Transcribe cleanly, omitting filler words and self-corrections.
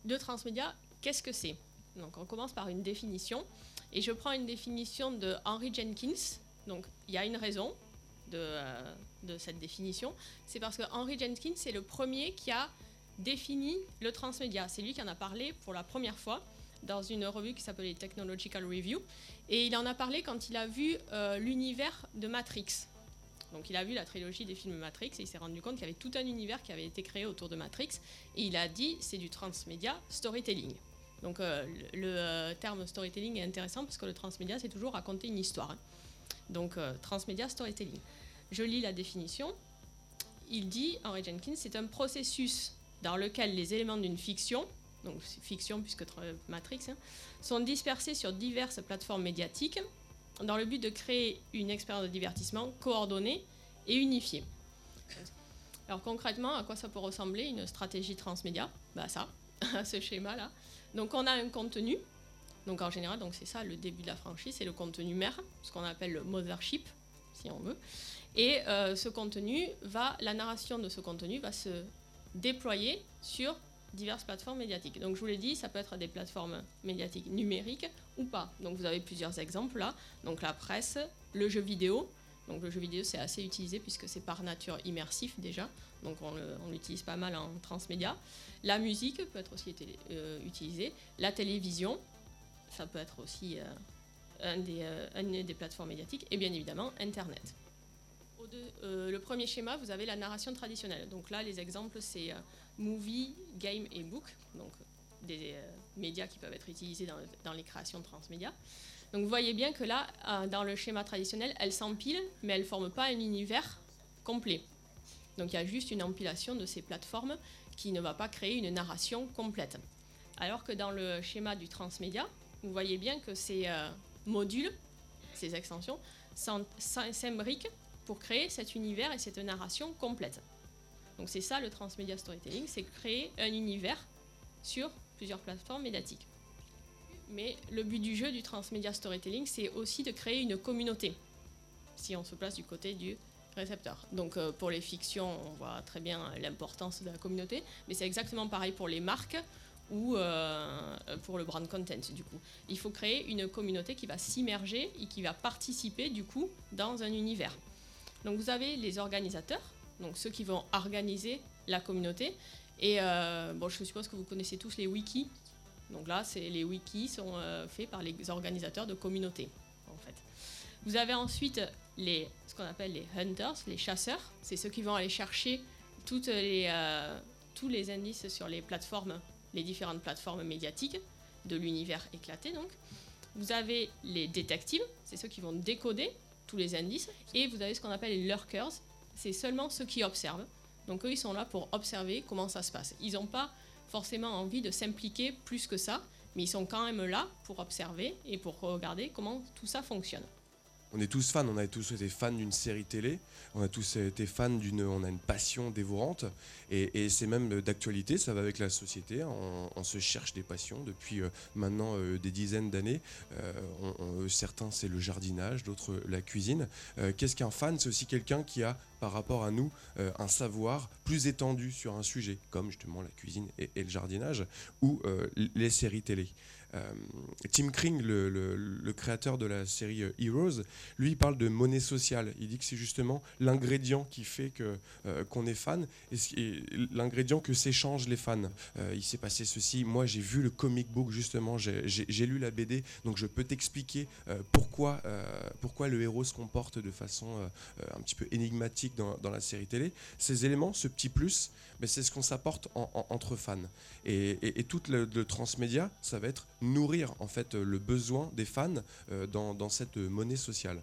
De transmédia, qu'est-ce que c'est? Donc on commence par une définition, et je prends une définition de Henry Jenkins. Donc il y a une raison de cette définition, c'est parce que Henry Jenkins c'est le premier qui a défini le transmédia. C'est lui qui en a parlé pour la première fois dans une revue qui s'appelait Technological Review, et il en a parlé quand il a vu l'univers de Matrix. Donc il a vu la trilogie des films Matrix et il s'est rendu compte qu'il y avait tout un univers qui avait été créé autour de Matrix, et il a dit c'est du transmédia storytelling. Donc le terme storytelling est intéressant parce que le transmédia c'est toujours raconter une histoire, hein. Donc transmédia storytelling. Je lis la définition. Il dit, Henry Jenkins, c'est un processus dans lequel les éléments d'une fiction, donc fiction puisque Matrix, hein, sont dispersés sur diverses plateformes médiatiques dans le but de créer une expérience de divertissement coordonnée et unifiée. Alors concrètement, à quoi ça peut ressembler une stratégie transmédia? Ça, ce schéma-là. Donc on a un contenu, donc en général, donc c'est ça le début de la franchise, c'est le contenu mère, ce qu'on appelle le mothership, si on veut. Et la narration de ce contenu va se déployer sur diverses plateformes médiatiques. Donc je vous l'ai dit, ça peut être des plateformes médiatiques numériques ou pas. Donc vous avez plusieurs exemples là. Donc la presse, le jeu vidéo. Donc le jeu vidéo c'est assez utilisé puisque c'est par nature immersif déjà. Donc on l'utilise pas mal en transmédia. La musique peut être aussi utilisée. La télévision, ça peut être aussi une des plateformes médiatiques. Et bien évidemment Internet. Le premier schéma, vous avez la narration traditionnelle. Donc là, les exemples, c'est movie, game et book, donc des médias qui peuvent être utilisés dans les créations de transmédia. Donc vous voyez bien que là, dans le schéma traditionnel, elles s'empilent, mais elles ne forment pas un univers complet. Donc il y a juste une empilation de ces plateformes qui ne va pas créer une narration complète. Alors que dans le schéma du transmédia, vous voyez bien que ces modules, ces extensions, s'imbriquent pour créer cet univers et cette narration complète. Donc c'est ça le transmédia storytelling, c'est créer un univers sur plusieurs plateformes médiatiques. Mais le but du jeu du transmédia storytelling, c'est aussi de créer une communauté, si on se place du côté du récepteur. Donc pour les fictions, on voit très bien l'importance de la communauté, mais c'est exactement pareil pour les marques ou pour le brand content du coup. Il faut créer une communauté qui va s'immerger et qui va participer du coup dans un univers. Donc vous avez les organisateurs, donc ceux qui vont organiser la communauté. Et je suppose que vous connaissez tous les wikis. Donc là, les wikis sont faits par les organisateurs de communautés, en fait. Vous avez ensuite ce qu'on appelle les hunters, les chasseurs. C'est ceux qui vont aller chercher tous les indices sur les différentes plateformes médiatiques de l'univers éclaté. Donc. Vous avez les détectives, c'est ceux qui vont décoder tous les indices, et vous avez ce qu'on appelle les lurkers, c'est seulement ceux qui observent. Donc eux, ils sont là pour observer comment ça se passe. Ils n'ont pas forcément envie de s'impliquer plus que ça, mais ils sont quand même là pour observer et pour regarder comment tout ça fonctionne. On est tous fans, on a tous été fans d'une série télé, on a tous été fans on a une passion dévorante, et c'est même d'actualité, ça va avec la société, on se cherche des passions depuis maintenant des dizaines d'années. Certains c'est le jardinage, d'autres la cuisine. Qu'est-ce qu'un fan? C'est aussi quelqu'un qui a par rapport à nous un savoir plus étendu sur un sujet, comme justement la cuisine et le jardinage, ou les séries télé. Tim Kring, le créateur de la série Heroes, lui il parle de monnaie sociale. Il dit que c'est justement l'ingrédient qui fait qu'on est fan, et l'ingrédient que s'échangent les fans. Il s'est passé ceci, moi j'ai vu le comic book justement, j'ai lu la BD, donc je peux t'expliquer pourquoi le héros se comporte de façon un petit peu énigmatique dans la série télé. Ces éléments, ce petit plus, c'est ce qu'on s'apporte entre fans. Et tout le transmédia, ça va être nourrir en fait le besoin des fans dans cette monnaie sociale.